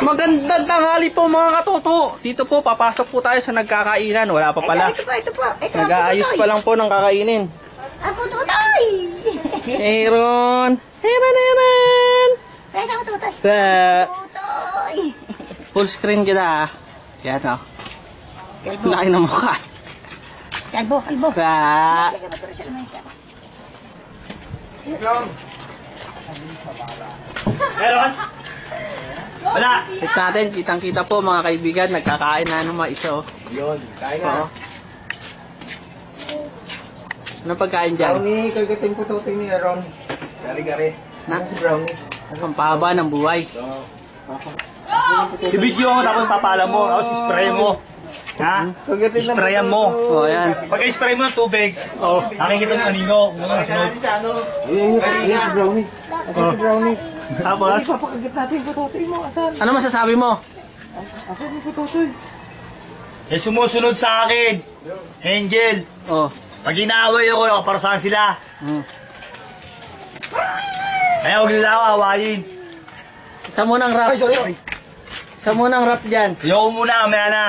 Magandang tanghali po mga katuto. Dito po, papasok po tayo sa nagkakainan. Wala pa pala. Ito po. Nag-aayos pa lang po ng kakainin. Ako tutoy! Aaron! Aaron! Ito ako tutoy! Ba- Tutoy! Full screen kita ah. Yan o. Laki ng mukha. Kalbo! Ba- Lagyan mo ito rin siya naman isa. Meron? Wala. Hit natin, kitang-kita po mga kaibigan. Nagkakain na ng mga isa oh. Yun, kain Oo. na. Ano pagkain dyan? Brownie, kagating po ito ni Aaron. Gari-gari. Na? Si Brownie. Ang pahaba ng buhay. I-video mo tapos papala mo, tapos spray mo. Ha? Sprayan mo. O, ayan. Pag i-spray mo ng tubig, nakikita mo kanino. Kung ano sunod. Ayun si Brownie. Asan si Brownie? Tapos, Papakagat natin po ito mo. Asan? Ano masasabi mo? Asan yung putotoy? eh sumusunod sa akin. Angel. Oh. Pag inaaway ako, nakaparusahan sila. Hmm. Kaya huwag nila ako awayin. Isa mo ng rap. Ay, sorry. Isa mo ng rap dyan. Ayoko muna, mamaya na.